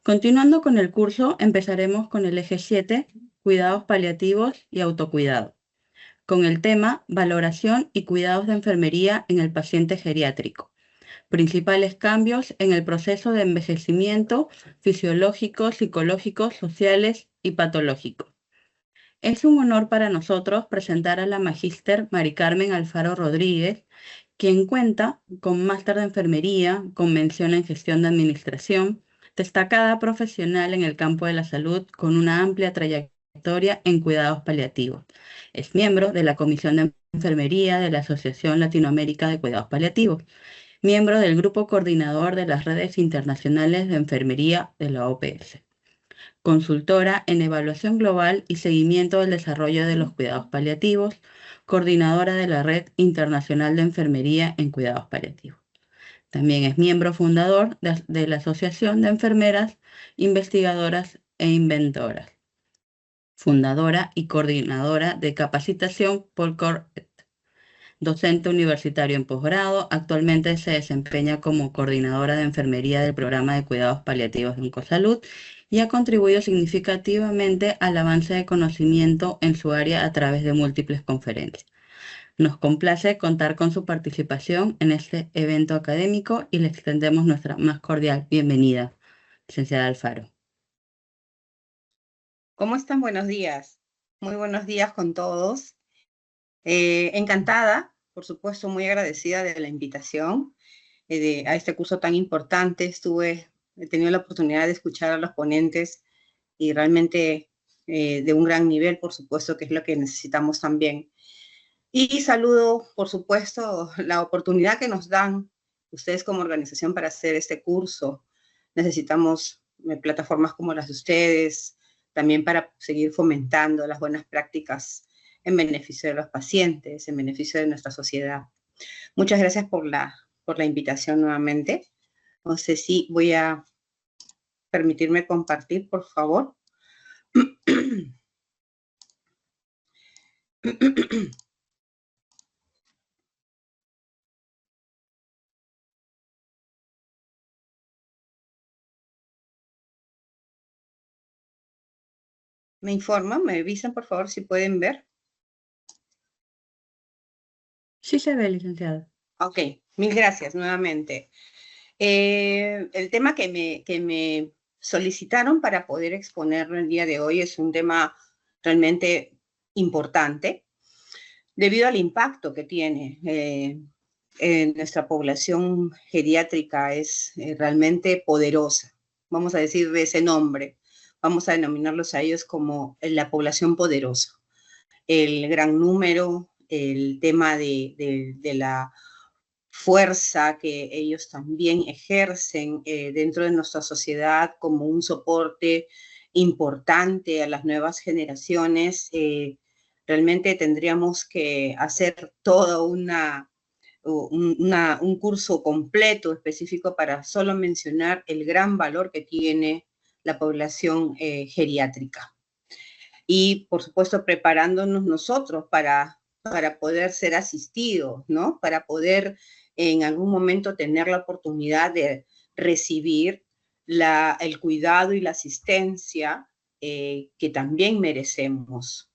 Continuando con el curso, empezaremos con el eje 7, cuidados paliativos y autocuidado, con el tema valoración y cuidados de enfermería en el paciente geriátrico. Principales cambios en el proceso de envejecimiento fisiológicos, psicológicos, sociales y patológicos. Es un honor para nosotros presentar a la magíster Mari Carmen Alfaro Rodríguez, quien cuenta con máster de enfermería, con mención en gestión de administración, destacada profesional en el campo de la salud con una amplia trayectoria en cuidados paliativos. Es miembro de la Comisión de Enfermería de la Asociación Latinoamérica de Cuidados Paliativos, miembro del Grupo Coordinador de las Redes Internacionales de Enfermería de la OPS. Consultora en evaluación global y seguimiento del desarrollo de los cuidados paliativos, coordinadora de la Red Internacional de Enfermería en Cuidados Paliativos. También es miembro fundador de la Asociación de Enfermeras, Investigadoras e Inventoras. Fundadora y coordinadora de capacitación Polcor. Docente universitario en posgrado, actualmente se desempeña como coordinadora de enfermería del programa de cuidados paliativos de Oncosalud y ha contribuido significativamente al avance de conocimiento en su área a través de múltiples conferencias. Nos complace contar con su participación en este evento académico y le extendemos nuestra más cordial bienvenida, licenciada Alfaro. ¿Cómo están? Buenos días. Muy buenos días con todos. Encantada, por supuesto, muy agradecida de la invitación a este curso tan importante. He tenido la oportunidad de escuchar a los ponentes y realmente de un gran nivel, por supuesto, que es lo que necesitamos también. Y saludo, por supuesto, la oportunidad que nos dan ustedes como organización para hacer este curso. Necesitamos plataformas como las de ustedes, también para seguir fomentando las buenas prácticas en beneficio de los pacientes, en beneficio de nuestra sociedad. Muchas gracias por la invitación nuevamente. No sé si voy a permitirme compartir, por favor. Me informan, me avisan, por favor, si pueden ver. Sí se ve, licenciada. Ok, mil gracias nuevamente. El tema que me solicitaron para poder exponerlo el día de hoy es un tema realmente importante debido al impacto que tiene en nuestra población geriátrica. Es realmente poderosa. Vamos a decir de ese nombre. Vamos a denominarlos a ellos como la población poderosa. El gran número, el tema de la fuerza que ellos también ejercen dentro de nuestra sociedad como un soporte importante a las nuevas generaciones. Realmente tendríamos que hacer todo un curso completo específico para solo mencionar el gran valor que tiene la población geriátrica. Y, por supuesto, preparándonos nosotros para poder ser asistidos, ¿no? Para poder en algún momento tener la oportunidad de recibir el cuidado y la asistencia que también merecemos.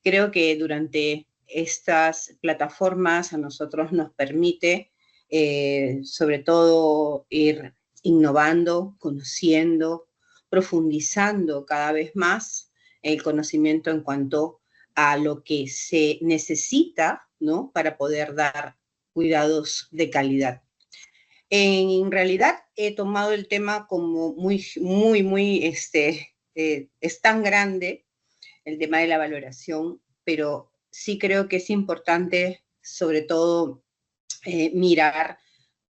Creo que durante estas plataformas a nosotros nos permite, sobre todo, ir innovando, conociendo, profundizando cada vez más el conocimiento en cuanto a lo que se necesita, ¿no? Para poder dar cuidados de calidad. En realidad he tomado el tema como es tan grande el tema de la valoración, pero sí creo que es importante, sobre todo, mirar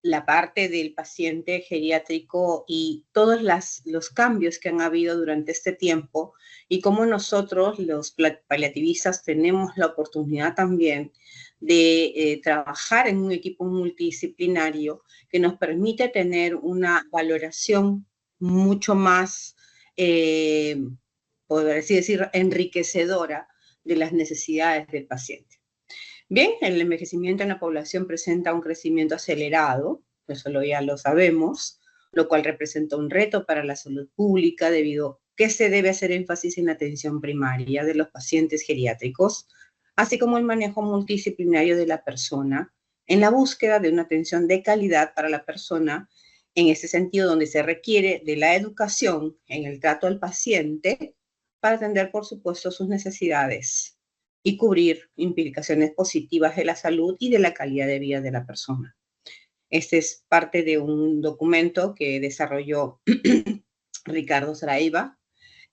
la parte del paciente geriátrico y todos los cambios que han habido durante este tiempo y cómo nosotros, los paliativistas, tenemos la oportunidad también de trabajar en un equipo multidisciplinario que nos permite tener una valoración mucho más, por así decir, enriquecedora de las necesidades del paciente. Bien, el envejecimiento en la población presenta un crecimiento acelerado, eso ya lo sabemos, lo cual representa un reto para la salud pública debido a que se debe hacer énfasis en la atención primaria de los pacientes geriátricos, así como el manejo multidisciplinario de la persona en la búsqueda de una atención de calidad para la persona, en ese sentido donde se requiere de la educación en el trato al paciente para atender, por supuesto, sus necesidades y cubrir implicaciones positivas de la salud y de la calidad de vida de la persona. Este es parte de un documento que desarrolló Ricardo Saraiva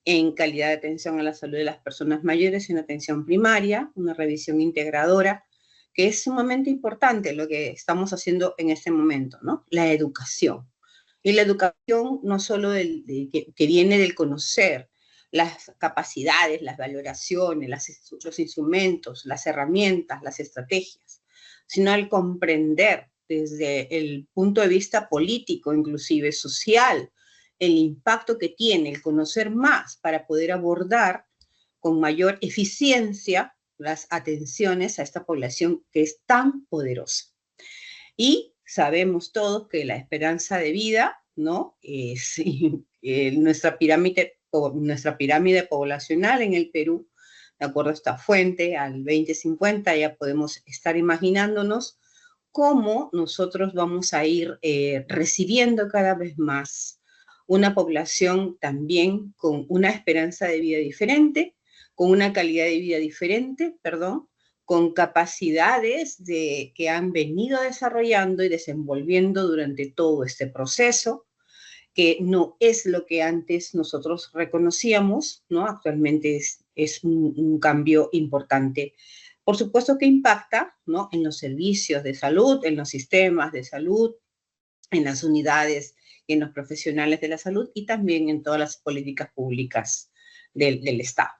en calidad de atención a la salud de las personas mayores en atención primaria, una revisión integradora, que es sumamente importante lo que estamos haciendo en este momento, ¿no? La educación. Y la educación no solo que viene del conocer las capacidades, las valoraciones, los instrumentos, las herramientas, las estrategias, sino al comprender desde el punto de vista político, inclusive social, el impacto que tiene el conocer más para poder abordar con mayor eficiencia las atenciones a esta población que es tan poderosa. Y sabemos todos que la esperanza de vida, ¿no? Es nuestra pirámide poblacional en el Perú, de acuerdo a esta fuente, al 2050 ya podemos estar imaginándonos cómo nosotros vamos a ir recibiendo cada vez más una población también con una esperanza de vida diferente, con una calidad de vida diferente, perdón, con capacidades que han venido desarrollando y desenvolviendo durante todo este proceso, que no es lo que antes nosotros reconocíamos, ¿no? Actualmente es un cambio importante. Por supuesto que impacta, ¿no? En los servicios de salud, en los sistemas de salud, en las unidades y en los profesionales de la salud y también en todas las políticas públicas del Estado.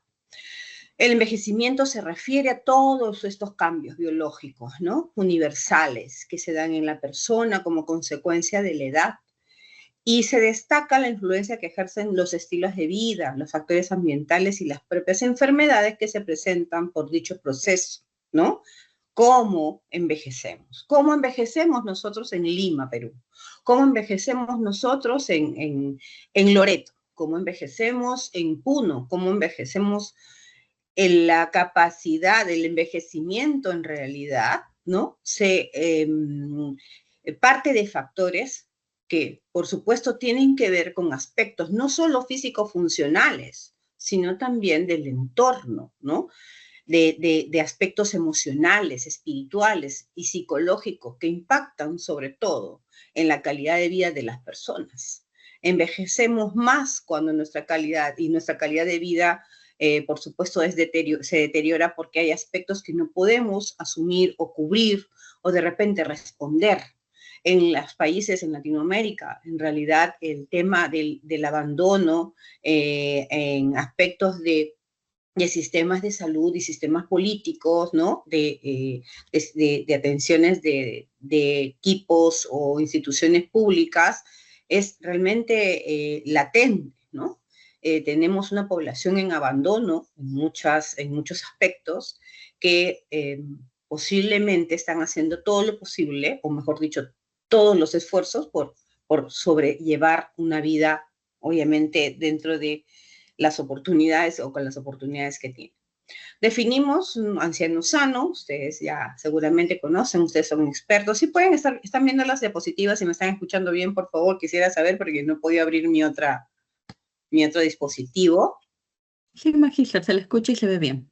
El envejecimiento se refiere a todos estos cambios biológicos, ¿no? Universales que se dan en la persona como consecuencia de la edad. Y se destaca la influencia que ejercen los estilos de vida, los factores ambientales y las propias enfermedades que se presentan por dicho proceso, ¿no? ¿Cómo envejecemos? ¿Cómo envejecemos nosotros en Lima, Perú? ¿Cómo envejecemos nosotros en Loreto? ¿Cómo envejecemos en Puno? ¿Cómo envejecemos en la capacidad del envejecimiento en realidad, ¿no? Parte de factores que, por supuesto, tienen que ver con aspectos no solo físico-funcionales, sino también del entorno, ¿no? De aspectos emocionales, espirituales y psicológicos que impactan sobre todo en la calidad de vida de las personas. Envejecemos más cuando nuestra calidad de vida por supuesto, se deteriora porque hay aspectos que no podemos asumir o cubrir o de repente responder. En los países en Latinoamérica, en realidad, el tema del abandono en aspectos de sistemas de salud y sistemas políticos, ¿no? De atenciones de equipos o instituciones públicas, es realmente latente, ¿no? Tenemos una población en abandono en muchos aspectos que posiblemente están haciendo todo lo posible, o mejor dicho, todos los esfuerzos por sobrellevar una vida, obviamente, dentro de las oportunidades o con las oportunidades que tienen. Definimos un anciano sano, ustedes ya seguramente conocen, ustedes son expertos, si pueden están viendo las diapositivas, si me están escuchando bien, por favor, quisiera saber porque no podía abrir mi otro dispositivo. Sí, magíster, se le escucha y se ve bien.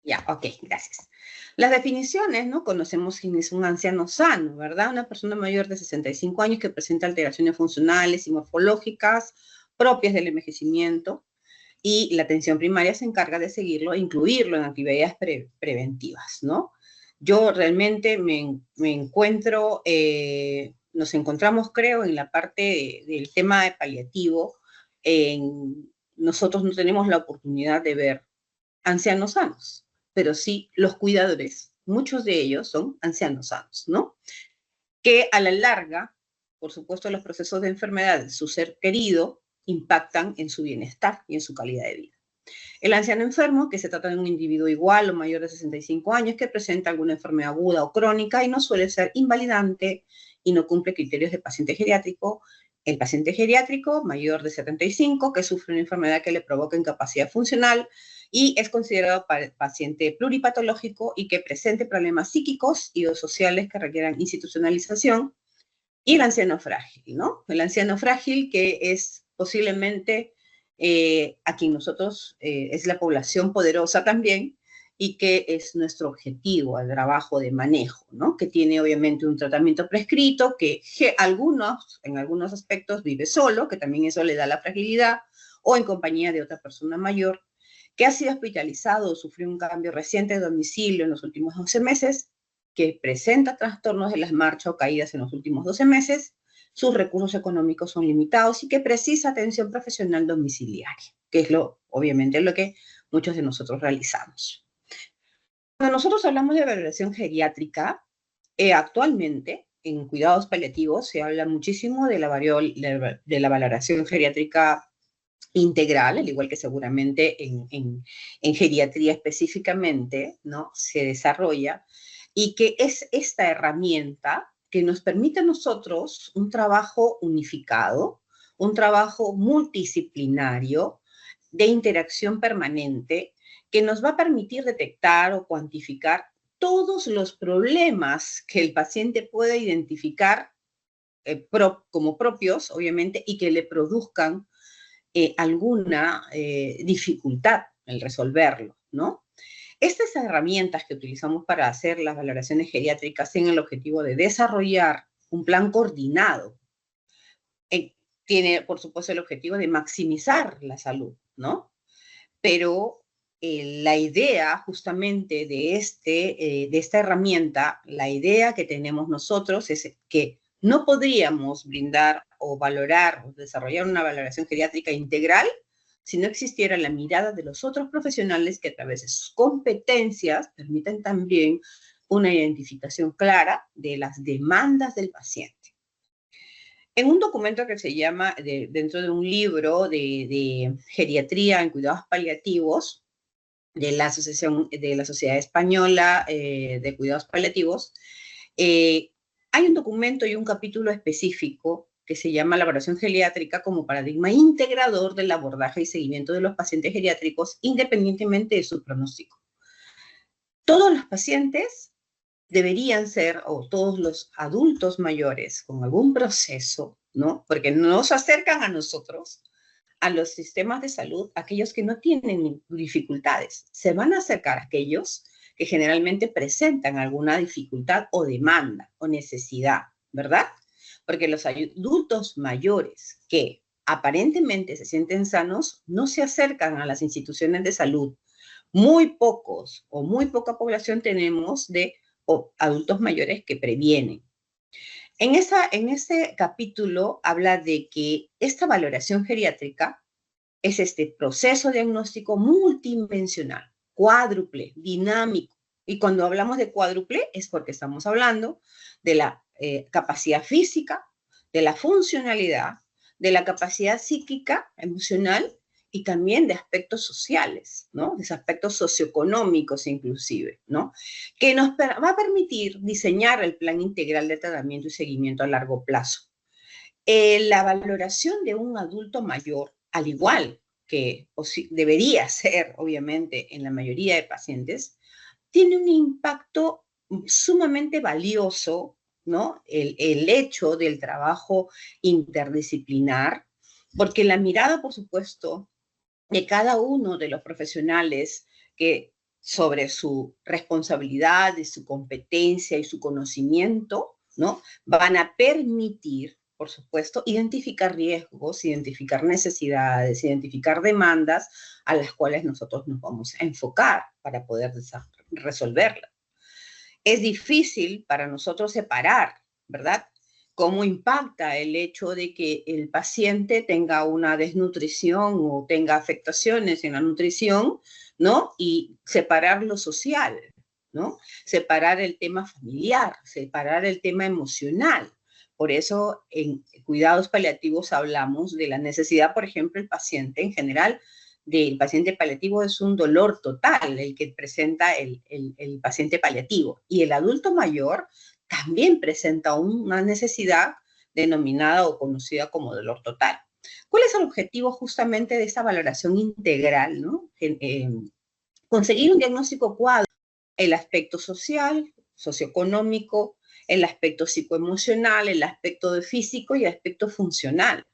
Ya, ok, gracias. Las definiciones, ¿no? Conocemos quién es un anciano sano, ¿verdad? Una persona mayor de 65 años que presenta alteraciones funcionales y morfológicas propias del envejecimiento, y la atención primaria se encarga de seguirlo e incluirlo en actividades preventivas, ¿no? Yo realmente me encuentro, nos encontramos, creo, en la parte del tema de paliativo. Nosotros no tenemos la oportunidad de ver ancianos sanos, pero sí los cuidadores. Muchos de ellos son ancianos sanos, ¿no? Que a la larga, por supuesto, los procesos de enfermedad de su ser querido impactan en su bienestar y en su calidad de vida. El anciano enfermo, que se trata de un individuo igual o mayor de 65 años que presenta alguna enfermedad aguda o crónica y no suele ser invalidante y no cumple criterios de paciente geriátrico, el paciente geriátrico mayor de 75 que sufre una enfermedad que le provoca incapacidad funcional y es considerado paciente pluripatológico y que presente problemas psíquicos y o sociales que requieran institucionalización, y el anciano frágil, ¿no? El anciano frágil que es posiblemente a quien nosotros es la población poderosa también y que es nuestro objetivo al trabajo de manejo, ¿no? Que tiene obviamente un tratamiento prescrito, que en algunos aspectos vive solo, que también eso le da la fragilidad, o en compañía de otra persona mayor, que ha sido hospitalizado o sufrió un cambio reciente de domicilio en los últimos 12 meses, que presenta trastornos de las marchas o caídas en los últimos 12 meses, sus recursos económicos son limitados y que precisa atención profesional domiciliaria, que es obviamente lo que muchos de nosotros realizamos. Cuando nosotros hablamos de valoración geriátrica, actualmente en cuidados paliativos se habla muchísimo de la valoración geriátrica integral, al igual que seguramente en geriatría específicamente, ¿no? Se desarrolla, y que es esta herramienta que nos permite a nosotros un trabajo unificado, un trabajo multidisciplinario de interacción permanente que nos va a permitir detectar o cuantificar todos los problemas que el paciente pueda identificar como propios, obviamente, y que le produzcan alguna dificultad en resolverlo, ¿no? Estas herramientas que utilizamos para hacer las valoraciones geriátricas tienen el objetivo de desarrollar un plan coordinado. Tiene, por supuesto, el objetivo de maximizar la salud, ¿no? Pero la idea justamente de esta herramienta, la idea que tenemos nosotros es que no podríamos brindar o valorar o desarrollar una valoración geriátrica integral si no existiera la mirada de los otros profesionales que a través de sus competencias permiten también una identificación clara de las demandas del paciente. En un documento que se llama, dentro de un libro de geriatría en cuidados paliativos, de la Sociedad Española de Cuidados Paliativos, hay un documento y un capítulo específico que se llama la valoración geriátrica como paradigma integrador del abordaje y seguimiento de los pacientes geriátricos independientemente de su pronóstico. Todos los pacientes deberían ser, o todos los adultos mayores con algún proceso, ¿no? Porque nos acercan a nosotros, a los sistemas de salud, aquellos que no tienen dificultades. Se van a acercar a aquellos que generalmente presentan alguna dificultad o demanda o necesidad, ¿verdad? Porque los adultos mayores que aparentemente se sienten sanos no se acercan a las instituciones de salud. Muy pocos o muy poca población tenemos de adultos mayores que previenen. En ese capítulo habla de que esta valoración geriátrica es este proceso diagnóstico multidimensional, cuádruple, dinámico. Y cuando hablamos de cuádruple es porque estamos hablando de la capacidad física, de la funcionalidad, de la capacidad psíquica, emocional y también de aspectos sociales, ¿no? De aspectos socioeconómicos inclusive, ¿no? Que nos va a permitir diseñar el plan integral de tratamiento y seguimiento a largo plazo. La valoración de un adulto mayor, al igual que debería ser, obviamente, en la mayoría de pacientes, tiene un impacto sumamente valioso, ¿no? El hecho del trabajo interdisciplinar, porque la mirada, por supuesto, de cada uno de los profesionales que sobre su responsabilidad, de su competencia y su conocimiento, ¿no? Van a permitir, por supuesto, identificar riesgos, identificar necesidades, identificar demandas a las cuales nosotros nos vamos a enfocar para poder resolverlas. Es difícil para nosotros separar, ¿verdad? Cómo impacta el hecho de que el paciente tenga una desnutrición o tenga afectaciones en la nutrición, ¿no? Y separar lo social, ¿no? Separar el tema familiar, separar el tema emocional. Por eso en cuidados paliativos hablamos de la necesidad, por ejemplo, el paciente en general, del paciente paliativo es un dolor total el que presenta el paciente paliativo. Y el adulto mayor también presenta una necesidad denominada o conocida como dolor total. ¿Cuál es el objetivo justamente de esta valoración integral, ¿no? Conseguir un diagnóstico cuadro, el aspecto social, socioeconómico, el aspecto psicoemocional, el aspecto físico y el aspecto funcional,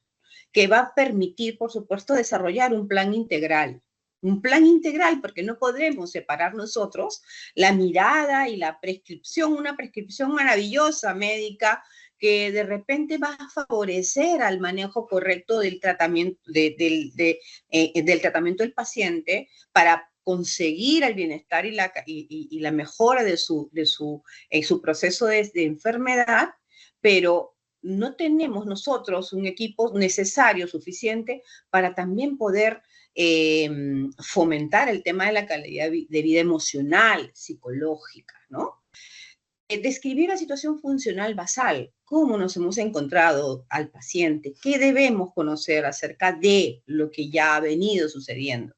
que va a permitir, por supuesto, desarrollar un plan integral. Un plan integral, porque no podremos separar nosotros la mirada y la prescripción, una prescripción maravillosa médica que de repente va a favorecer al manejo correcto del tratamiento, del tratamiento del paciente para conseguir el bienestar y la mejora de su proceso de enfermedad, pero no tenemos nosotros un equipo necesario, suficiente, para también poder fomentar el tema de la calidad de vida emocional, psicológica, ¿no? Describir la situación funcional basal, cómo nos hemos encontrado al paciente, qué debemos conocer acerca de lo que ya ha venido sucediendo.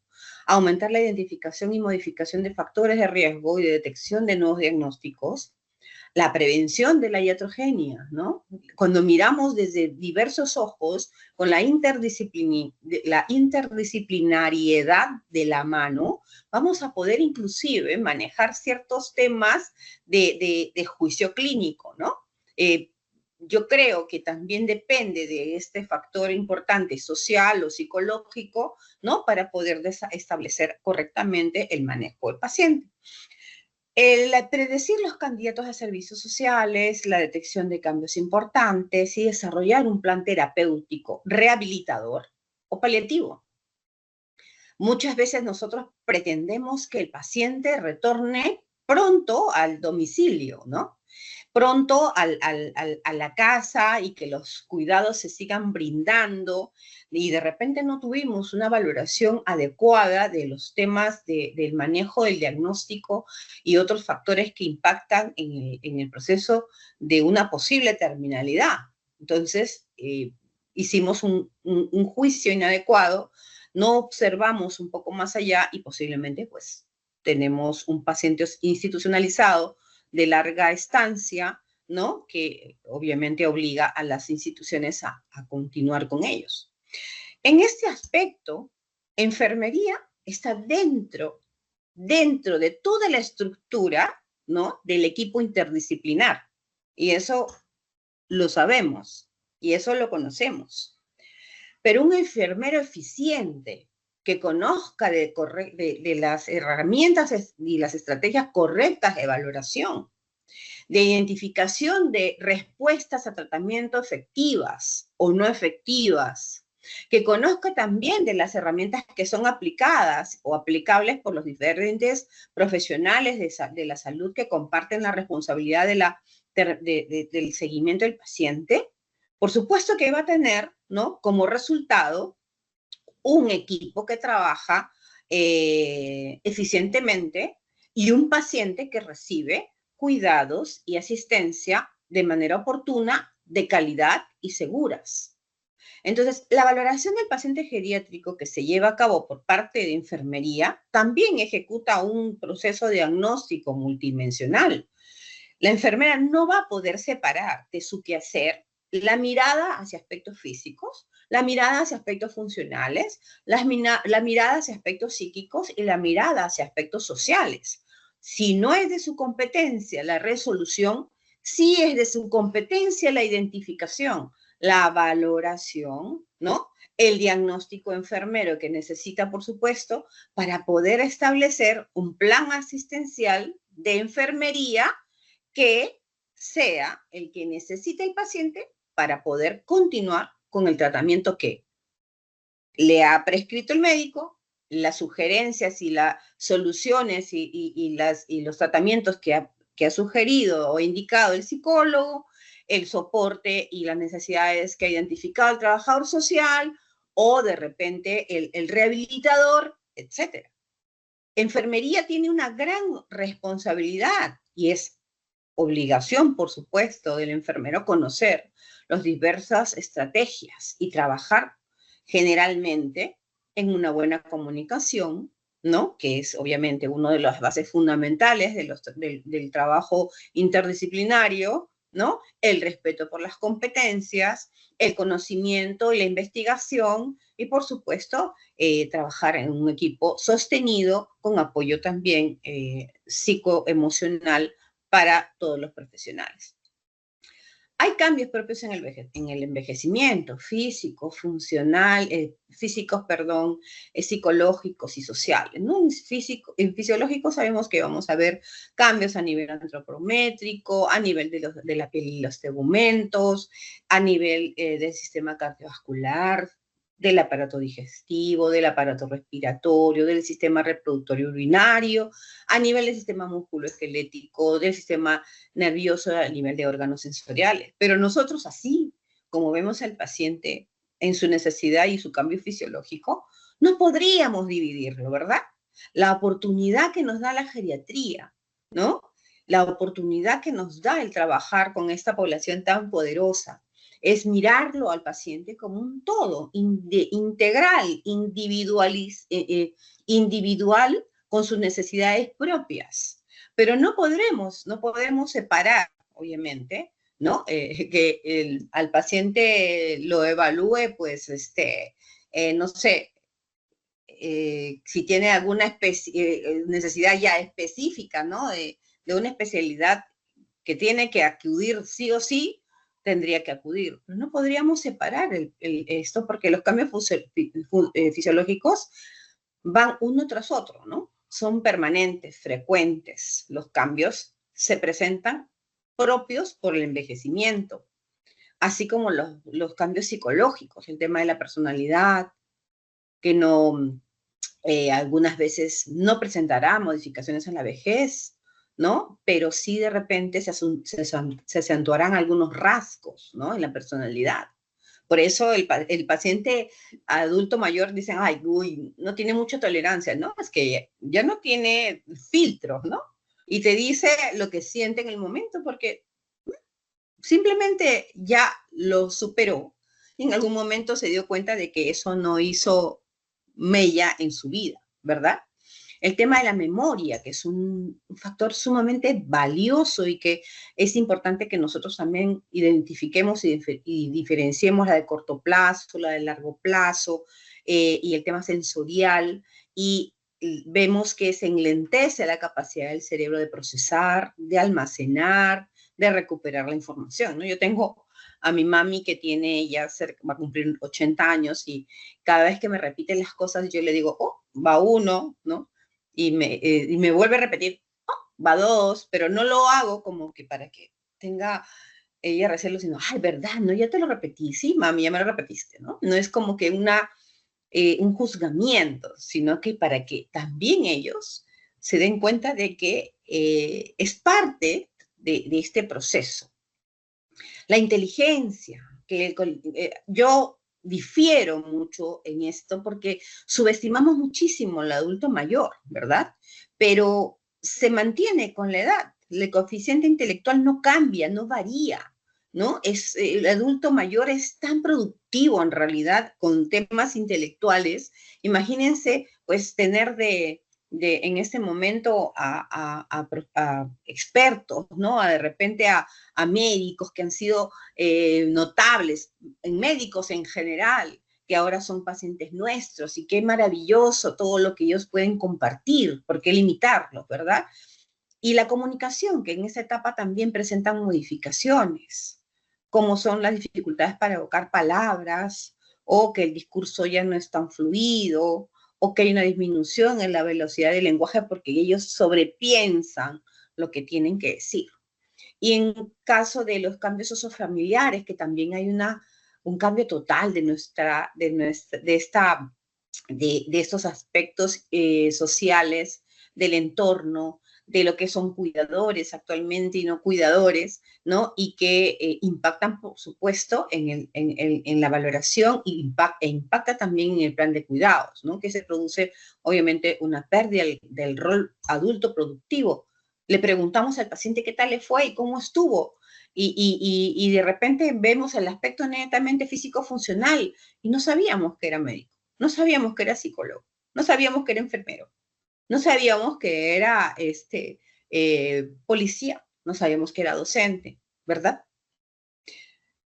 Aumentar la identificación y modificación de factores de riesgo y de detección de nuevos diagnósticos. La prevención de la iatrogenia, ¿no? Cuando miramos desde diversos ojos, con la interdisciplinariedad de la mano, vamos a poder inclusive manejar ciertos temas de juicio clínico, ¿no? Yo creo que también depende de este factor importante social o psicológico, ¿no? Para poder establecer correctamente el manejo del paciente. El predecir los candidatos a servicios sociales, la detección de cambios importantes y desarrollar un plan terapéutico rehabilitador o paliativo. Muchas veces nosotros pretendemos que el paciente retorne pronto al domicilio, ¿no? Pronto a la casa y que los cuidados se sigan brindando, y de repente no tuvimos una valoración adecuada de los temas del manejo del diagnóstico y otros factores que impactan en el proceso de una posible terminalidad. Entonces, hicimos un juicio inadecuado, no observamos un poco más allá y posiblemente pues tenemos un paciente institucionalizado de larga estancia, ¿no? Que obviamente obliga a las instituciones a continuar con ellos. En este aspecto, enfermería está dentro de toda la estructura, ¿no? Del equipo interdisciplinar. Y eso lo sabemos y eso lo conocemos. Pero un enfermero eficiente que conozca de las herramientas y las estrategias correctas de valoración, de identificación de respuestas a tratamiento efectivas o no efectivas, que conozca también de las herramientas que son aplicadas o aplicables por los diferentes profesionales de la salud que comparten la responsabilidad del seguimiento del paciente, por supuesto que va a tener, ¿no?, como resultado un equipo que trabaja eficientemente y un paciente que recibe cuidados y asistencia de manera oportuna, de calidad y seguras. Entonces, la valoración del paciente geriátrico que se lleva a cabo por parte de enfermería también ejecuta un proceso diagnóstico multidimensional. La enfermera no va a poder separar de su quehacer la mirada hacia aspectos físicos, la mirada hacia aspectos funcionales, la mirada hacia aspectos psíquicos y la mirada hacia aspectos sociales. Si no es de su competencia la resolución, sí es de su competencia la identificación, la valoración, ¿no? El diagnóstico enfermero que necesita, por supuesto, para poder establecer un plan asistencial de enfermería que sea el que necesita el paciente para poder continuar con el tratamiento que le ha prescrito el médico, las sugerencias y las soluciones y los tratamientos que ha sugerido o indicado el psicólogo, el soporte y las necesidades que ha identificado el trabajador social o de repente el rehabilitador, etc. Enfermería tiene una gran responsabilidad y es obligación, por supuesto, del enfermero conocer las diversas estrategias y trabajar generalmente en una buena comunicación, ¿no? Que es obviamente una de las bases fundamentales del trabajo interdisciplinario, ¿no? El respeto por las competencias, el conocimiento y la investigación y, por supuesto, trabajar en un equipo sostenido con apoyo también psicoemocional para todos los profesionales. Hay cambios propios en el envejecimiento, físico, funcional, físicos, perdón, psicológicos y sociales, ¿no? En fisiológico sabemos que vamos a ver cambios a nivel antropométrico, a nivel de la piel y los tegumentos, a nivel del sistema cardiovascular, del aparato digestivo, del aparato respiratorio, del sistema reproductorio urinario, a nivel del sistema musculoesquelético, del sistema nervioso, a nivel de órganos sensoriales. Pero nosotros así, como vemos al paciente en su necesidad y su cambio fisiológico, no podríamos dividirlo, ¿verdad? La oportunidad que nos da la geriatría, ¿no? La oportunidad que nos da el trabajar con esta población tan poderosa, es mirarlo al paciente como un todo, integral, individual, con sus necesidades propias. Pero no podemos separar, obviamente, ¿no? Que al paciente lo evalúe, pues, no sé, si tiene alguna necesidad ya específica, ¿no? De una especialidad que tiene que acudir sí o sí, tendría que acudir. Pero no podríamos separar esto porque los cambios fisiológicos van uno tras otro, ¿no? Son permanentes, frecuentes. Los cambios se presentan propios por el envejecimiento, así como los cambios psicológicos, el tema de la personalidad, que no, algunas veces no presentará modificaciones en la vejez, ¿no? Pero sí de repente se acentuarán algunos rasgos, ¿no? En la personalidad. Por eso el paciente adulto mayor dicen, ay, uy, no tiene mucha tolerancia, ¿no? Es que ya no tiene filtros, ¿no? Y te dice lo que siente en el momento porque simplemente ya lo superó. Y en algún momento se dio cuenta de que eso no hizo mella en su vida, ¿verdad? El tema de la memoria, que es un factor sumamente valioso y que es importante que nosotros también identifiquemos y diferenciemos la de corto plazo, la de largo plazo, y el tema sensorial, y vemos que se enlentece la capacidad del cerebro de procesar, de almacenar, de recuperar la información, ¿no? Yo tengo a mi mami que tiene ya va a cumplir 80 años y cada vez que me repiten las cosas yo le digo, oh, va uno, ¿no? Y me vuelve a repetir, oh, va dos, pero no lo hago como que para que tenga ella recelo, sino, ay, verdad, no, ya te lo repetí, sí, mami, ya me lo repetiste, ¿no? No es como que un juzgamiento, sino que para que también ellos se den cuenta de que es parte de este proceso. La inteligencia, que yo difiero mucho en esto porque subestimamos muchísimo al adulto mayor, ¿verdad? Pero se mantiene con la edad. El coeficiente intelectual no cambia, no varía, ¿no? El adulto mayor es tan productivo en realidad con temas intelectuales. Imagínense, pues, tener en este momento a expertos, ¿no? De repente a médicos que han sido notables, en médicos en general, que ahora son pacientes nuestros, y qué maravilloso todo lo que ellos pueden compartir, ¿por qué limitarlos, verdad? Y la comunicación, que en esa etapa también presentan modificaciones, como son las dificultades para evocar palabras, o que el discurso ya no es tan fluido, o que hay una disminución en la velocidad del lenguaje porque ellos sobrepiensan lo que tienen que decir. Y en caso de los cambios sociofamiliares, que también hay un cambio total de estos aspectos sociales, del entorno, de lo que son cuidadores actualmente y no cuidadores, ¿no? Y que impactan, por supuesto, en la valoración e impacta también en el plan de cuidados, ¿no? Que se produce, obviamente, una pérdida del rol adulto productivo. Le preguntamos al paciente qué tal le fue y cómo estuvo, y de repente vemos el aspecto netamente físico-funcional y no sabíamos que era médico, no sabíamos que era psicólogo, no sabíamos que era enfermero, no sabíamos que era policía, no sabíamos que era docente, ¿verdad?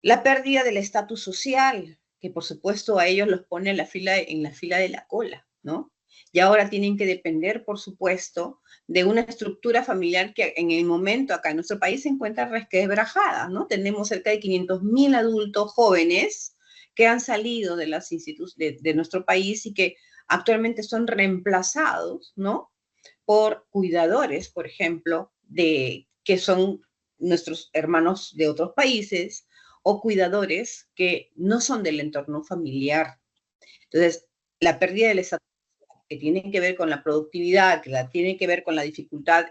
La pérdida del estatus social, que por supuesto a ellos los pone en la fila de la cola, ¿no? Y ahora tienen que depender, por supuesto, de una estructura familiar que en el momento acá en nuestro país se encuentra resquebrajada, ¿no? Tenemos cerca de 500.000 adultos jóvenes que han salido de las de nuestro país y que actualmente son reemplazados, ¿no? Por cuidadores, por ejemplo, que son nuestros hermanos de otros países o cuidadores que no son del entorno familiar. Entonces, la pérdida del estatus que tiene que ver con la productividad, que tiene que ver con la dificultad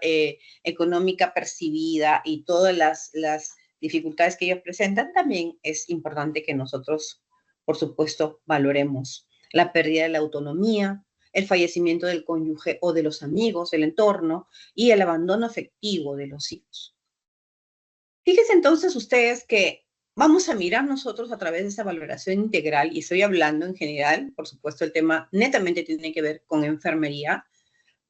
económica percibida y todas las dificultades que ellos presentan, también es importante que nosotros, por supuesto, valoremos la pérdida de la autonomía, el fallecimiento del cónyuge o de los amigos, del entorno y el abandono afectivo de los hijos. Fíjense entonces ustedes que vamos a mirar nosotros a través de esa valoración integral, y estoy hablando en general, por supuesto el tema netamente tiene que ver con enfermería,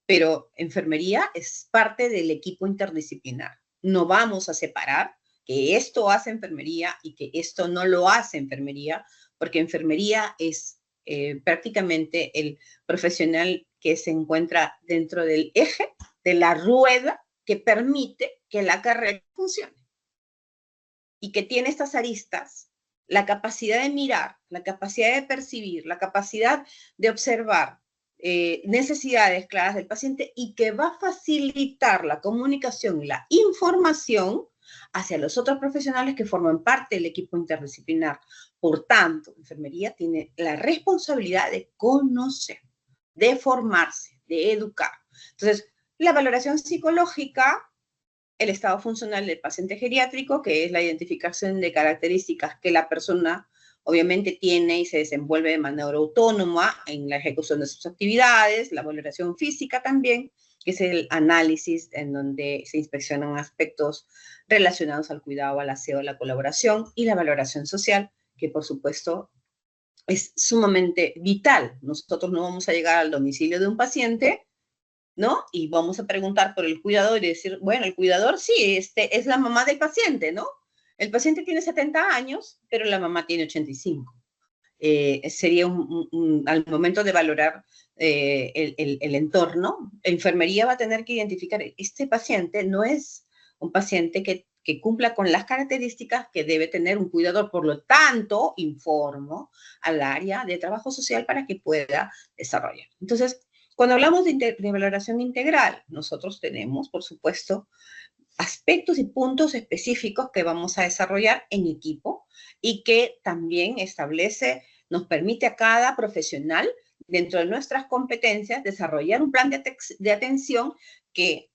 pero enfermería es parte del equipo interdisciplinar. No vamos a separar que esto hace enfermería y que esto no lo hace enfermería, porque enfermería es prácticamente el profesional que se encuentra dentro del eje de la rueda que permite que la carrera funcione y que tiene estas aristas, la capacidad de mirar, la capacidad de percibir, la capacidad de observar necesidades claras del paciente y que va a facilitar la comunicación y la información hacia los otros profesionales que forman parte del equipo interdisciplinar. Por tanto, enfermería tiene la responsabilidad de conocer, de formarse, de educar. Entonces, la valoración psicológica, el estado funcional del paciente geriátrico, que es la identificación de características que la persona obviamente tiene y se desenvuelve de manera autónoma en la ejecución de sus actividades, la valoración física también, que es el análisis en donde se inspeccionan aspectos relacionados al cuidado, al aseo, a la colaboración, y la valoración social, que por supuesto es sumamente vital. Nosotros no vamos a llegar al domicilio de un paciente, ¿no? Y vamos a preguntar por el cuidador y decir, bueno, el cuidador sí, es la mamá del paciente, ¿no? El paciente tiene 70 años, pero la mamá tiene 85. Sería al momento de valorar el entorno, la enfermería va a tener que identificar, este paciente no es un paciente que cumpla con las características que debe tener un cuidador, por lo tanto, informo al área de trabajo social para que pueda desarrollar. Entonces, cuando hablamos de valoración integral, nosotros tenemos, por supuesto, aspectos y puntos específicos que vamos a desarrollar en equipo y que también nos permite a cada profesional, dentro de nuestras competencias, desarrollar un plan de atención que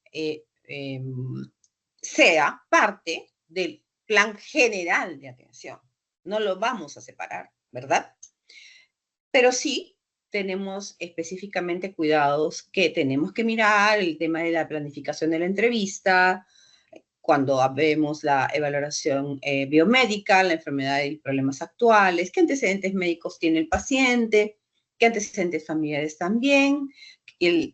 sea parte del plan general de atención. No lo vamos a separar, ¿verdad? Pero sí tenemos específicamente cuidados que tenemos que mirar, el tema de la planificación de la entrevista, cuando vemos la evaluación biomédica, la enfermedad y problemas actuales, qué antecedentes médicos tiene el paciente, qué antecedentes familiares también.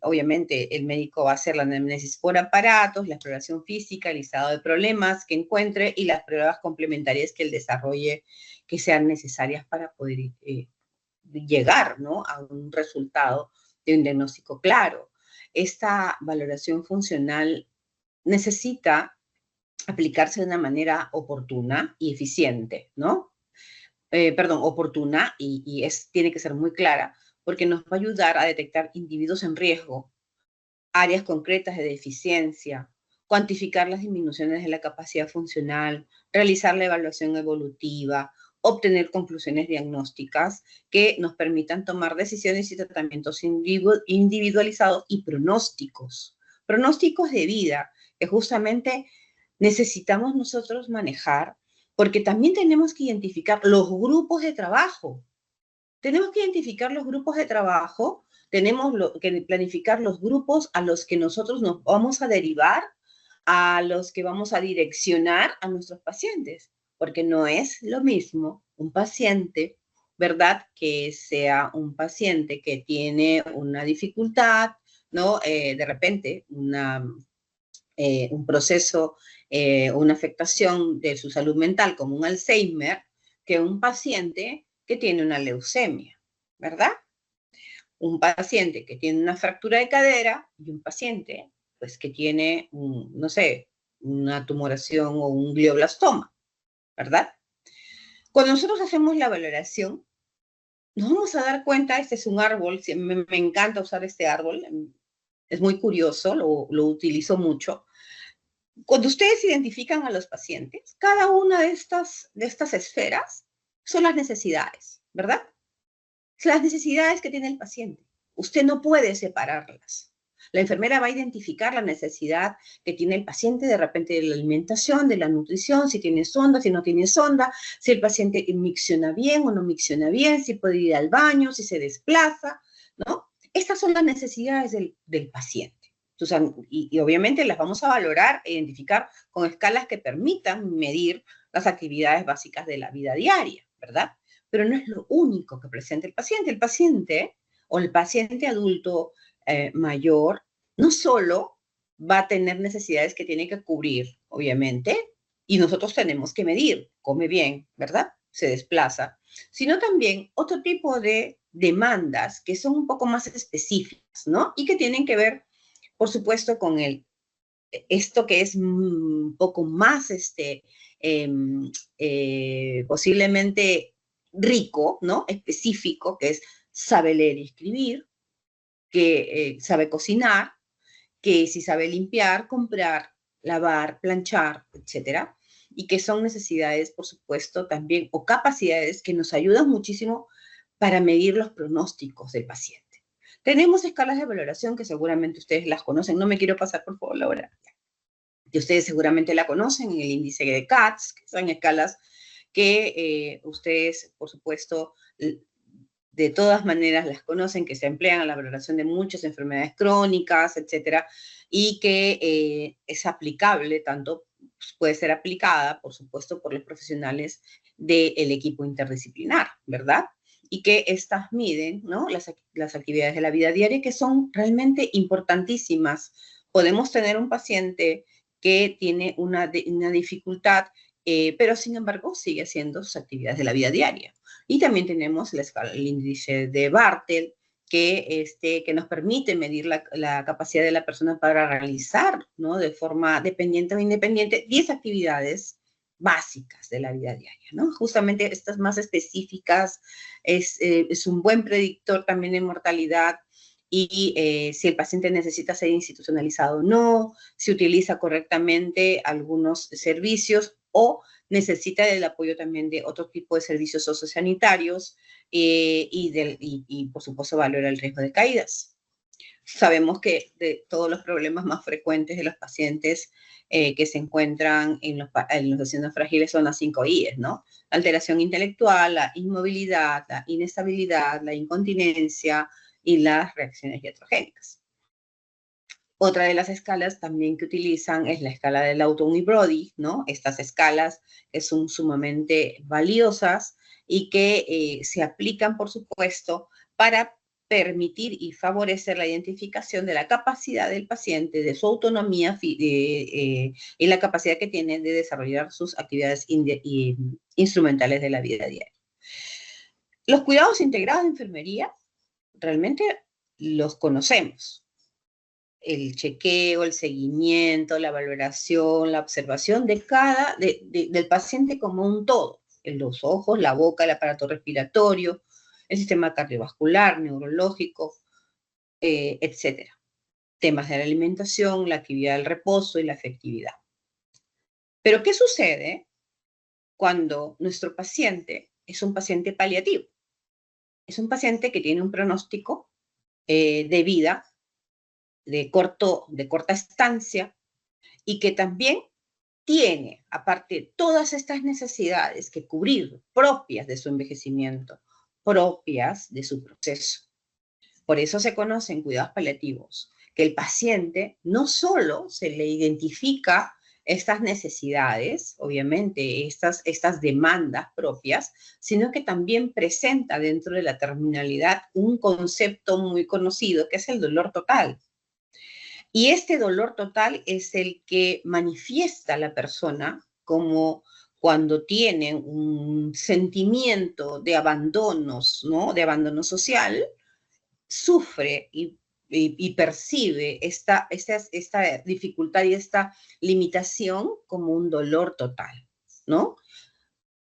Obviamente el médico va a hacer la anamnesis por aparatos, la exploración física, el listado de problemas que encuentre y las pruebas complementarias que él desarrolle que sean necesarias para poder llegar, ¿no?, a un resultado de un diagnóstico claro. Esta valoración funcional necesita aplicarse de una manera oportuna y eficiente, ¿no? Oportuna tiene que ser muy clara, porque nos va a ayudar a detectar individuos en riesgo, áreas concretas de deficiencia, cuantificar las disminuciones de la capacidad funcional, realizar la evaluación evolutiva, obtener conclusiones diagnósticas que nos permitan tomar decisiones y tratamientos individualizados y pronósticos de vida, que justamente necesitamos nosotros manejar, porque también tenemos que identificar los grupos de trabajo. Tenemos que identificar los grupos de trabajo, tenemos que planificar los grupos a los que nosotros nos vamos a derivar, a los que vamos a direccionar a nuestros pacientes, porque no es lo mismo un paciente, ¿verdad?, que sea un paciente que tiene una dificultad, ¿no? De repente, un proceso, una afectación de su salud mental como un Alzheimer, que un paciente que tiene una leucemia, ¿verdad? Un paciente que tiene una fractura de cadera y un paciente, pues, que tiene, no sé, una tumoración o un glioblastoma, ¿verdad? Cuando nosotros hacemos la valoración, nos vamos a dar cuenta, este es un árbol, me encanta usar este árbol, es muy curioso, lo utilizo mucho. Cuando ustedes identifican a los pacientes, cada una de estas esferas son las necesidades, ¿verdad? Las necesidades que tiene el paciente. Usted no puede separarlas. La enfermera va a identificar la necesidad que tiene el paciente, de repente de la alimentación, de la nutrición, si tiene sonda, si no tiene sonda, si el paciente micciona bien o no micciona bien, si puede ir al baño, si se desplaza, ¿no? Estas son las necesidades del paciente. Entonces, y obviamente las vamos a valorar e identificar con escalas que permitan medir las actividades básicas de la vida diaria, ¿verdad? Pero no es lo único que presenta el paciente. El paciente o el paciente adulto mayor no solo va a tener necesidades que tiene que cubrir, obviamente, y nosotros tenemos que medir, come bien, ¿verdad? Se desplaza, sino también otro tipo de demandas que son un poco más específicas, ¿no? Y que tienen que ver, por supuesto, con esto que es un poco más, posiblemente rico, ¿no? Específico, que es sabe leer y escribir, que sabe cocinar, que si sabe limpiar, comprar, lavar, planchar, etcétera, y que son necesidades, por supuesto, también, o capacidades que nos ayudan muchísimo para medir los pronósticos del paciente. Tenemos escalas de valoración que seguramente ustedes las conocen. No me quiero pasar, por favor, Laura, que ustedes seguramente la conocen, el índice de CATS, que son escalas que ustedes, por supuesto, de todas maneras las conocen, que se emplean en la valoración de muchas enfermedades crónicas, etcétera, y que es aplicable, tanto puede ser aplicada, por supuesto, por los profesionales del equipo interdisciplinar, ¿verdad? Y que estas miden, ¿no? Las actividades de la vida diaria, que son realmente importantísimas. Podemos tener un paciente que tiene una dificultad, pero sin embargo sigue haciendo sus actividades de la vida diaria. Y también tenemos el índice de Bartel, que nos permite medir la capacidad de la persona para realizar, ¿no? De forma dependiente o independiente 10 actividades básicas de la vida diaria, ¿no? Justamente estas más específicas es un buen predictor también de mortalidad y si el paciente necesita ser institucionalizado o no, si utiliza correctamente algunos servicios o necesita el apoyo también de otro tipo de servicios sociosanitarios y por supuesto, valora el riesgo de caídas. Sabemos que de todos los problemas más frecuentes de los pacientes que se encuentran en los pacientes frágiles son las 5 I's, ¿no? La alteración intelectual, la inmovilidad, la inestabilidad, la incontinencia y las reacciones iatrogénicas. Otra de las escalas también que utilizan es la escala del Lawton-Brody, ¿no? Estas escalas son sumamente valiosas y que se aplican, por supuesto, para permitir y favorecer la identificación de la capacidad del paciente, de su autonomía y la capacidad que tiene de desarrollar sus actividades instrumentales de la vida diaria. Los cuidados integrados de enfermería realmente los conocemos. El chequeo, el seguimiento, la valoración, la observación del paciente como un todo, los ojos, la boca, el aparato respiratorio, el sistema cardiovascular, neurológico, etcétera. Temas de la alimentación, la actividad del reposo y la afectividad. Pero, ¿qué sucede cuando nuestro paciente es un paciente paliativo? Es un paciente que tiene un pronóstico de vida de corta estancia y que también tiene, aparte, todas estas necesidades que cubrir propias de su envejecimiento, propias de su proceso. Por eso se conocen cuidados paliativos, que el paciente no solo se le identifica estas necesidades, obviamente estas demandas propias, sino que también presenta dentro de la terminalidad un concepto muy conocido que es el dolor total. Y este dolor total es el que manifiesta la persona como cuando tiene un sentimiento de abandonos, ¿no? De abandono social, sufre y percibe esta dificultad y esta limitación como un dolor total, ¿no?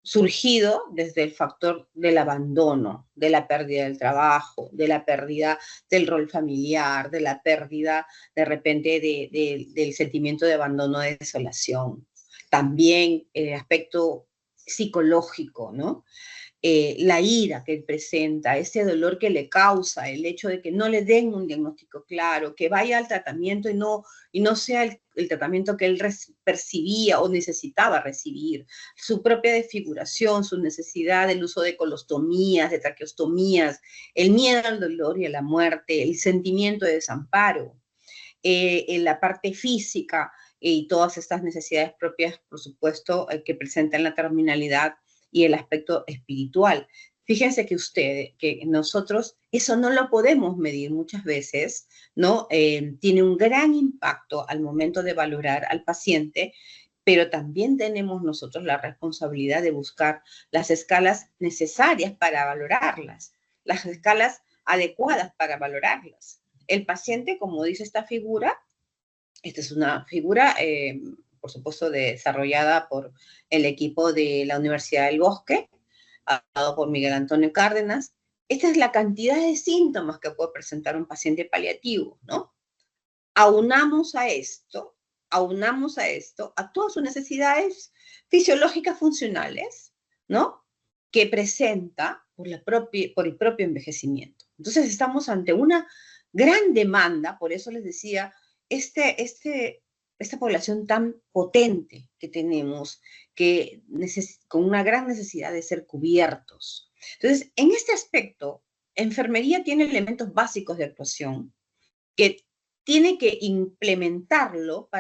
Surgido desde el factor del abandono, de la pérdida del trabajo, de la pérdida del rol familiar, de la pérdida de repente del sentimiento de abandono, de desolación. También el aspecto psicológico, ¿no? La ira que él presenta, ese dolor que le causa, el hecho de que no le den un diagnóstico claro, que vaya al tratamiento y no sea el tratamiento que él percibía o necesitaba recibir, su propia desfiguración, su necesidad del uso de colostomías, de traqueostomías, el miedo al dolor y a la muerte, el sentimiento de desamparo, en la parte física y todas estas necesidades propias, por supuesto, que presentan la terminalidad y el aspecto espiritual. Fíjense que nosotros eso no lo podemos medir muchas veces, ¿no? Tiene un gran impacto al momento de valorar al paciente, pero también tenemos nosotros la responsabilidad de buscar las escalas necesarias para valorarlas, las escalas adecuadas para valorarlas. El paciente, como dice esta figura, esta es una figura, por supuesto, desarrollada por el equipo de la Universidad del Bosque, dado por Miguel Antonio Cárdenas. Esta es la cantidad de síntomas que puede presentar un paciente paliativo, ¿no? Aunamos a esto a todas sus necesidades fisiológicas funcionales, ¿no? Que presenta por el propio envejecimiento. Entonces estamos ante una gran demanda, por eso les decía, esta población tan potente que tenemos, con una gran necesidad de ser cubiertos. Entonces, en este aspecto, enfermería tiene elementos básicos de actuación que tiene que implementarlo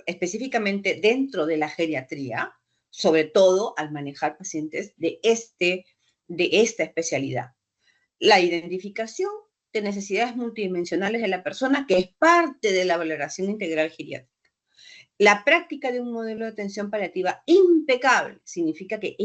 específicamente dentro de la geriatría, sobre todo al manejar pacientes de esta especialidad. La identificación de necesidades multidimensionales de la persona, que es parte de la valoración integral geriátrica. La práctica de un modelo de atención paliativa impecable significa que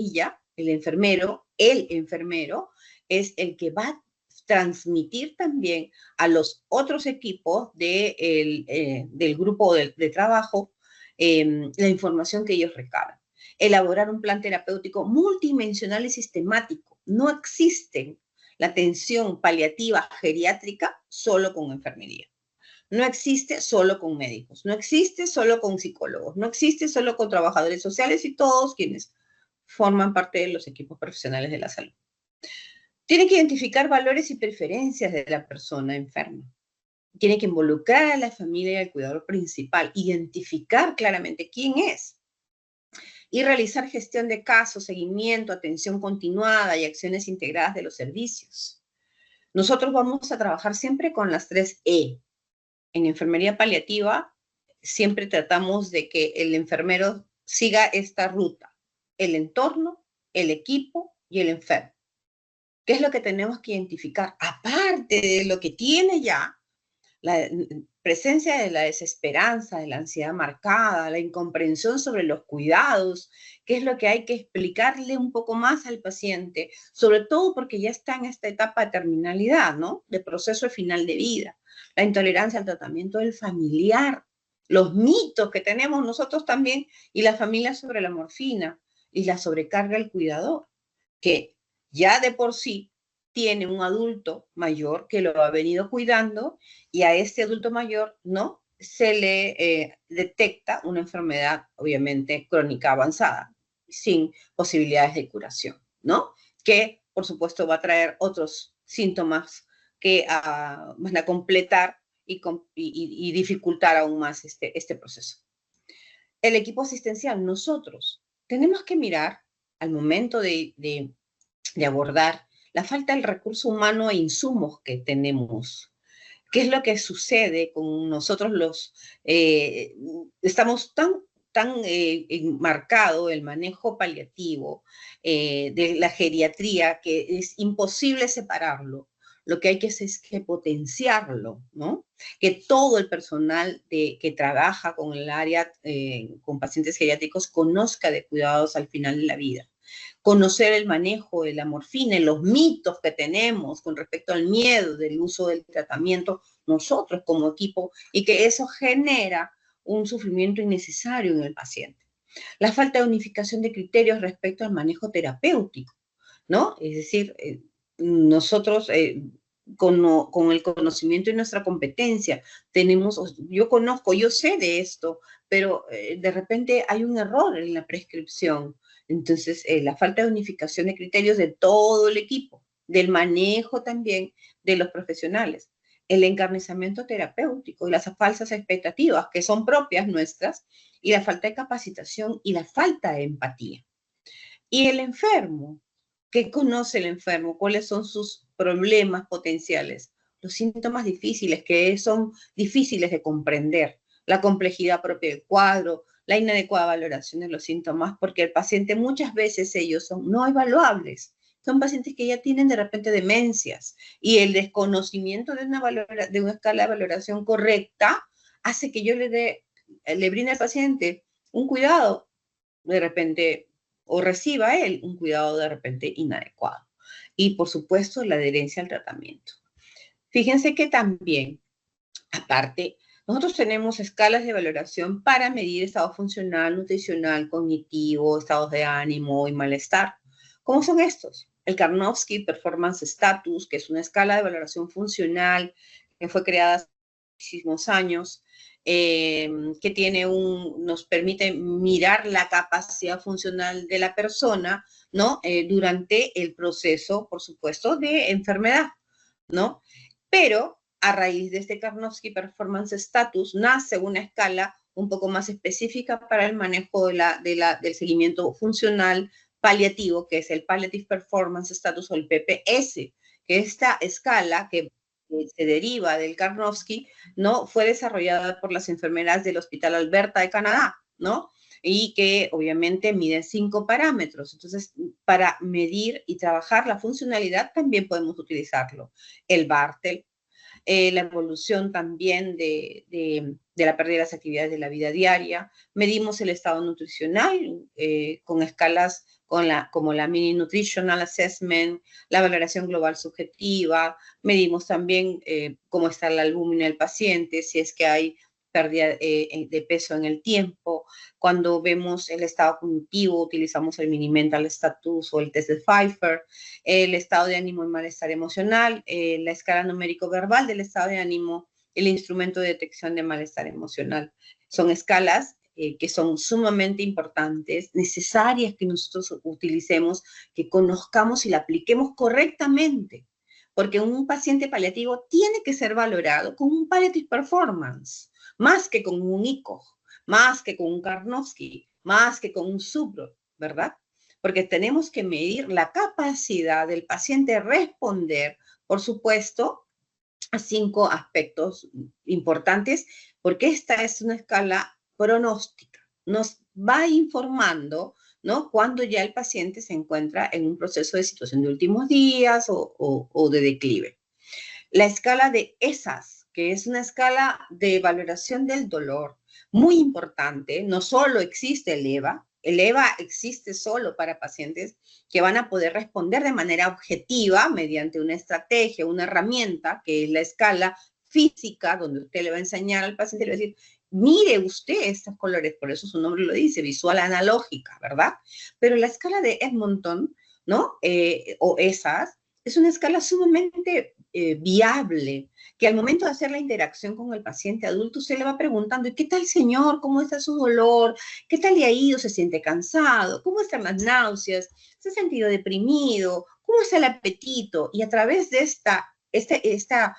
el enfermero, es el que va a transmitir también a los otros equipos del grupo de trabajo la información que ellos recaban. Elaborar un plan terapéutico multidimensional y sistemático. No existe la atención paliativa geriátrica solo con enfermería. No existe solo con médicos, no existe solo con psicólogos, no existe solo con trabajadores sociales y todos quienes forman parte de los equipos profesionales de la salud. Tiene que identificar valores y preferencias de la persona enferma. Tiene que involucrar a la familia y al cuidador principal, identificar claramente quién es y realizar gestión de casos, seguimiento, atención continuada y acciones integradas de los servicios. Nosotros vamos a trabajar siempre con las 3 E. En enfermería paliativa siempre tratamos de que el enfermero siga esta ruta: el entorno, el equipo y el enfermo. ¿Qué es lo que tenemos que identificar? Aparte de lo que tiene ya, la presencia de la desesperanza, de la ansiedad marcada, la incomprensión sobre los cuidados, qué es lo que hay que explicarle un poco más al paciente, sobre todo porque ya está en esta etapa de terminalidad, ¿no? De proceso de final de vida. La intolerancia al tratamiento del familiar, los mitos que tenemos nosotros también y la familia sobre la morfina y la sobrecarga al cuidador, que ya de por sí tiene un adulto mayor que lo ha venido cuidando y a este adulto mayor no se le detecta una enfermedad obviamente crónica avanzada, sin posibilidades de curación, ¿no? Que por supuesto va a traer otros síntomas que van a completar y dificultar aún más este proceso. El equipo asistencial, nosotros tenemos que mirar al momento de abordar la falta del recurso humano e insumos que tenemos. ¿Qué es lo que sucede con nosotros estamos tan marcado el manejo paliativo de la geriatría que es imposible separarlo. lo que hay que hacer es que potenciarlo, ¿no? Que todo el personal que trabaja con el área, con pacientes geriátricos, conozca de cuidados al final de la vida. Conocer el manejo de la morfina, los mitos que tenemos con respecto al miedo del uso del tratamiento nosotros como equipo, y que eso genera un sufrimiento innecesario en el paciente. La falta de unificación de criterios respecto al manejo terapéutico, ¿no? Es decir, nosotros con el conocimiento y nuestra competencia tenemos, yo conozco, yo sé de esto, pero de repente hay un error en la prescripción. Entonces, la falta de unificación de criterios de todo el equipo, del manejo también de los profesionales, el encarnizamiento terapéutico y las falsas expectativas que son propias nuestras, y la falta de capacitación y la falta de empatía. Y el enfermo, ¿qué conoce el enfermo? ¿Cuáles son sus problemas potenciales? Los síntomas difíciles, que son difíciles de comprender, la complejidad propia del cuadro, la inadecuada valoración de los síntomas, porque el paciente muchas veces ellos son no evaluables. Son pacientes que ya tienen de repente demencias, y el desconocimiento de una escala de valoración correcta hace que yo le brinde al paciente un cuidado de repente, o reciba él un cuidado de repente inadecuado. Y por supuesto, la adherencia al tratamiento. Fíjense que también, aparte, nosotros tenemos escalas de valoración para medir estado funcional, nutricional, cognitivo, estados de ánimo y malestar. ¿Cómo son estos? El Karnofsky Performance Status, que es una escala de valoración funcional que fue creada hace muchísimos años, que nos permite mirar la capacidad funcional de la persona, ¿no? Durante el proceso, por supuesto, de enfermedad, ¿no? Pero a raíz de este Karnofsky Performance Status nace una escala un poco más específica para el manejo del seguimiento funcional paliativo, que es el Palliative Performance Status, o el PPS, que esta escala que se deriva del Karnofsky, ¿no? Fue desarrollada por las enfermeras del Hospital Alberta de Canadá, ¿no? Y que obviamente mide 5 parámetros. Entonces, para medir y trabajar la funcionalidad también podemos utilizarlo. El Bartel, la evolución también de la pérdida de las actividades de la vida diaria. Medimos el estado nutricional con escalas como la Mini Nutritional Assessment, la valoración global subjetiva. Medimos también cómo está la albúmina del paciente, si es que hay pérdida de peso en el tiempo. Cuando vemos el estado cognitivo, utilizamos el Mini Mental Status o el test de Pfeiffer. El estado de ánimo y malestar emocional, la escala numérico-verbal del estado de ánimo, el instrumento de detección de malestar emocional. Son escalas que son sumamente importantes, necesarias que nosotros utilicemos, que conozcamos y la apliquemos correctamente, porque un paciente paliativo tiene que ser valorado con un palliative performance, más que con un ICOG, más que con un Karnofsky, más que con un Subro, ¿verdad? Porque tenemos que medir la capacidad del paciente de responder, por supuesto, a 5 aspectos importantes, porque esta es una escala pronóstica. Nos va informando, ¿no?, cuando ya el paciente se encuentra en un proceso de situación de últimos días o de declive. La escala de ESAS, que es una escala de valoración del dolor, muy importante. No solo existe el EVA existe solo para pacientes que van a poder responder de manera objetiva mediante una estrategia, una herramienta, que es la escala física, donde usted le va a enseñar al paciente, le va a decir, mire usted estos colores, por eso su nombre lo dice, visual analógica, ¿verdad? Pero la escala de Edmonton, ¿no? O ESAS, es una escala sumamente viable, que al momento de hacer la interacción con el paciente adulto se le va preguntando, ¿y qué tal, señor? ¿Cómo está su dolor? ¿Qué tal le ha ido? ¿Se siente cansado? ¿Cómo están las náuseas? ¿Se ha sentido deprimido? ¿Cómo está el apetito? Y a través de esta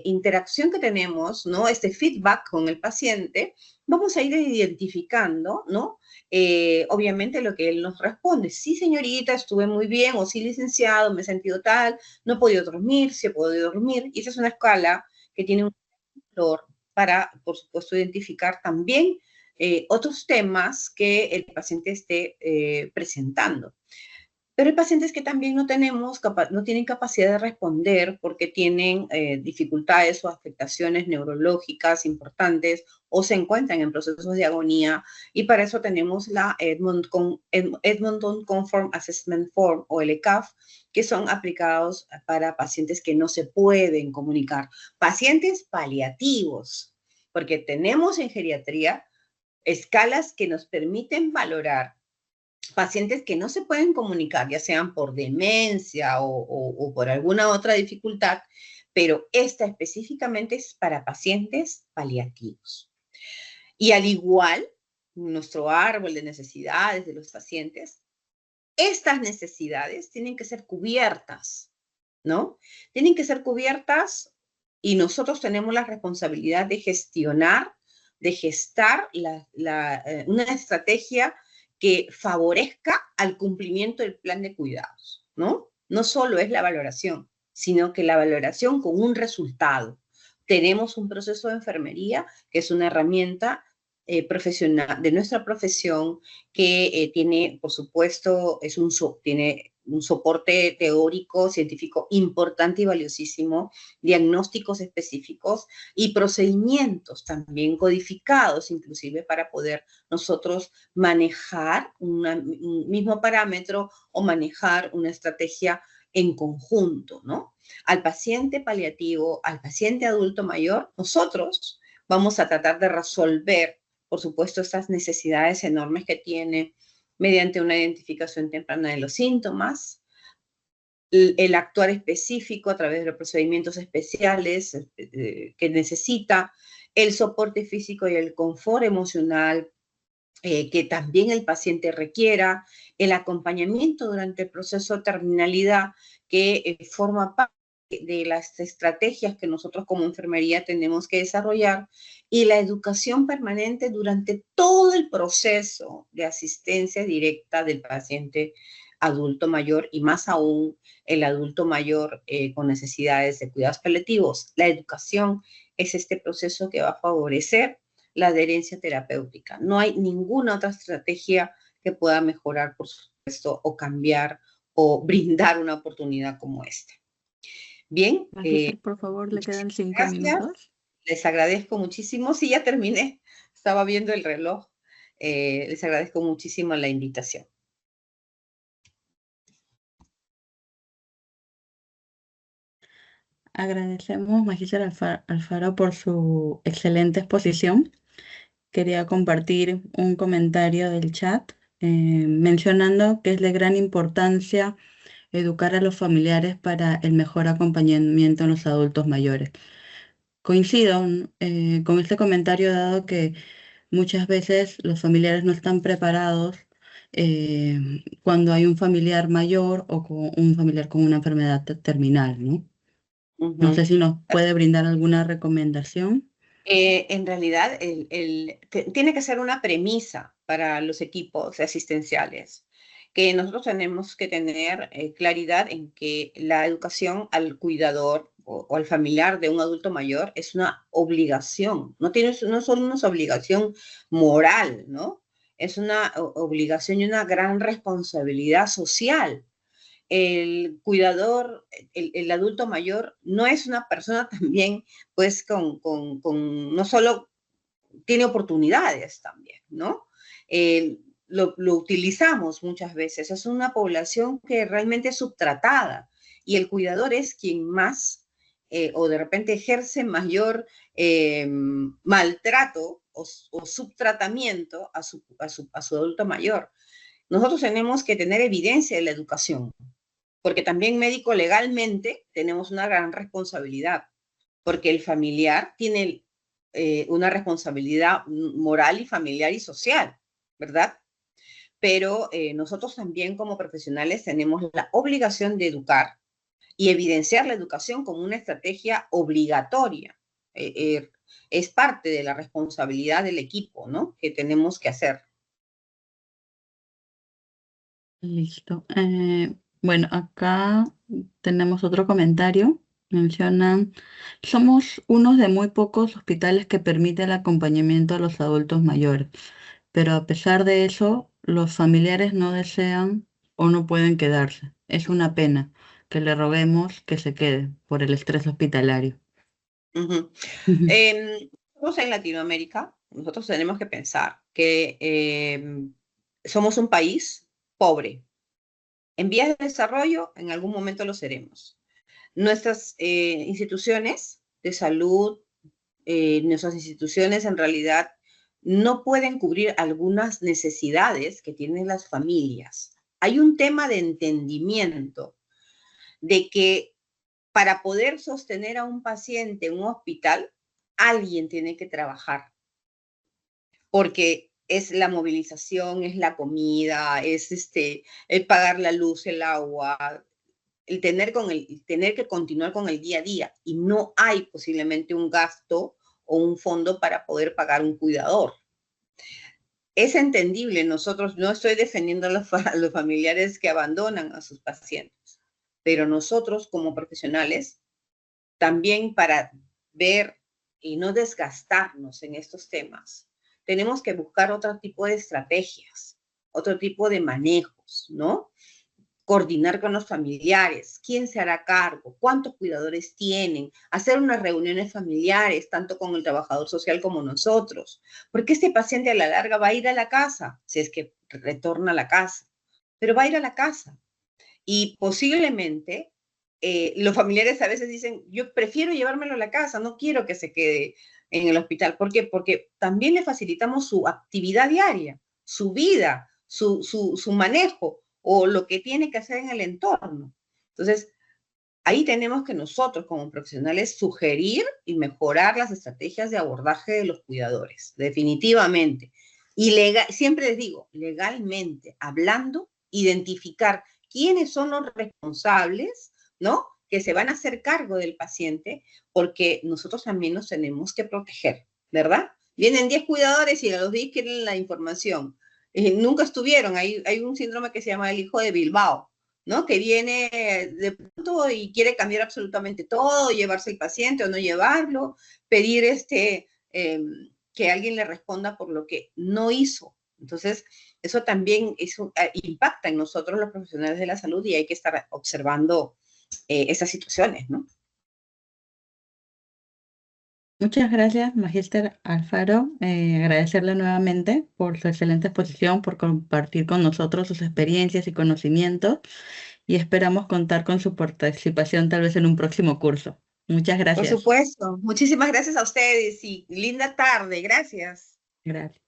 interacción que tenemos, ¿no?, este feedback con el paciente, vamos a ir identificando, ¿no?, obviamente lo que él nos responde. Sí, señorita, estuve muy bien, o sí, licenciado, me he sentido tal, no he podido dormir, sí he podido dormir. Y esa es una escala que tiene un valor para, por supuesto, identificar también otros temas que el paciente esté presentando. Pero hay pacientes que también no tienen capacidad de responder porque tienen dificultades o afectaciones neurológicas importantes o se encuentran en procesos de agonía, y para eso tenemos la Edmonton Conform Assessment Form o el ECAF, que son aplicados para pacientes que no se pueden comunicar, pacientes paliativos, porque tenemos en geriatría escalas que nos permiten valorar pacientes que no se pueden comunicar, ya sean por demencia o por alguna otra dificultad, pero esta específicamente es para pacientes paliativos. Y al igual, nuestro árbol de necesidades de los pacientes, estas necesidades tienen que ser cubiertas, ¿no? Tienen que ser cubiertas y nosotros tenemos la responsabilidad de gestionar, de gestar una estrategia que favorezca al cumplimiento del plan de cuidados, ¿no? No solo es la valoración, sino que la valoración con un resultado. Tenemos un proceso de enfermería que es una herramienta profesional de nuestra profesión que tiene, por supuesto, tiene un soporte teórico, científico importante y valiosísimo, diagnósticos específicos y procedimientos también codificados, inclusive para poder nosotros manejar un mismo parámetro o manejar una estrategia en conjunto, ¿no? Al paciente paliativo, al paciente adulto mayor, nosotros vamos a tratar de resolver, por supuesto, estas necesidades enormes que tiene mediante una identificación temprana de los síntomas, el actuar específico a través de los procedimientos especiales que necesita, el soporte físico y el confort emocional que también el paciente requiera, el acompañamiento durante el proceso de terminalidad que forma parte de las estrategias que nosotros como enfermería tenemos que desarrollar, y la educación permanente durante todo el proceso de asistencia directa del paciente adulto mayor, y más aún el adulto mayor con necesidades de cuidados paliativos. La educación es este proceso que va a favorecer la adherencia terapéutica. No hay ninguna otra estrategia que pueda mejorar, por supuesto, o cambiar o brindar una oportunidad como esta. Bien. Magíster, por favor, le quedan 5 minutos. Les agradezco muchísimo. Sí, ya terminé. Estaba viendo el reloj. Les agradezco muchísimo la invitación. Agradecemos, Magíster Alfaro, por su excelente exposición. Quería compartir un comentario del chat mencionando que es de gran importancia educar a los familiares para el mejor acompañamiento en los adultos mayores. Coincido con este comentario, dado que muchas veces los familiares no están preparados cuando hay un familiar mayor o un familiar con una enfermedad terminal, ¿no? No sé si nos puede brindar alguna recomendación. En realidad, tiene que ser una premisa para los equipos asistenciales, que nosotros tenemos que tener claridad en que la educación al cuidador o al familiar de un adulto mayor es una obligación, no solo una obligación moral, ¿no? Es una obligación y una gran responsabilidad social. El cuidador, el adulto mayor, no es una persona también, pues, no solo tiene oportunidades también, ¿no? Lo utilizamos muchas veces, es una población que realmente es subtratada, y el cuidador es quien más, o de repente ejerce mayor maltrato o subtratamiento a su adulto mayor. Nosotros tenemos que tener evidencia de la educación, porque también médico legalmente tenemos una gran responsabilidad, porque el familiar tiene una responsabilidad moral y familiar y social, ¿verdad? Pero nosotros también como profesionales tenemos la obligación de educar y evidenciar la educación como una estrategia obligatoria. Es parte de la responsabilidad del equipo, ¿no? Que tenemos que hacer. Listo. Bueno, acá tenemos otro comentario. Mencionan, somos uno de muy pocos hospitales que permite el acompañamiento a los adultos mayores, pero a pesar de eso, los familiares no desean o no pueden quedarse. Es una pena que le roguemos que se quede por el estrés hospitalario. Ujú. Nosotros en Latinoamérica, nosotros tenemos que pensar que somos un país pobre. En vías de desarrollo, en algún momento lo seremos. Nuestras instituciones de salud, nuestras instituciones en realidad no pueden cubrir algunas necesidades que tienen las familias. Hay un tema de entendimiento de que para poder sostener a un paciente en un hospital, alguien tiene que trabajar, porque es la movilización, es la comida, es el pagar la luz, el agua, el tener que continuar con el día a día, y no hay posiblemente un gasto o un fondo para poder pagar un cuidador. Es entendible, nosotros no estoy defendiendo a los familiares que abandonan a sus pacientes, pero nosotros como profesionales, también para ver y no desgastarnos en estos temas, tenemos que buscar otro tipo de estrategias, otro tipo de manejos, ¿no? Coordinar con los familiares, quién se hará cargo, cuántos cuidadores tienen, hacer unas reuniones familiares, tanto con el trabajador social como nosotros, porque este paciente a la larga va a ir a la casa, si es que retorna a la casa, pero va a ir a la casa y posiblemente los familiares a veces dicen, yo prefiero llevármelo a la casa, no quiero que se quede en el hospital. ¿Por qué? Porque también le facilitamos su actividad diaria, su vida, su manejo o lo que tiene que hacer en el entorno. Entonces, ahí tenemos que nosotros como profesionales sugerir y mejorar las estrategias de abordaje de los cuidadores, definitivamente. Y siempre les digo, legalmente, hablando, identificar quiénes son los responsables, ¿no? Que se van a hacer cargo del paciente, porque nosotros también nos tenemos que proteger, ¿verdad? Vienen 10 cuidadores y a los 10 quieren la información. Nunca estuvieron, hay un síndrome que se llama el hijo de Bilbao, ¿no? Que viene de pronto y quiere cambiar absolutamente todo, llevarse el paciente o no llevarlo, pedir que alguien le responda por lo que no hizo. Entonces, eso también impacta en nosotros los profesionales de la salud y hay que estar observando esas situaciones, ¿no? Muchas gracias, Magíster Alfaro. Agradecerle nuevamente por su excelente exposición, por compartir con nosotros sus experiencias y conocimientos, y esperamos contar con su participación tal vez en un próximo curso. Muchas Por gracias. supuesto. Muchísimas gracias a ustedes y linda tarde. Gracias. Gracias.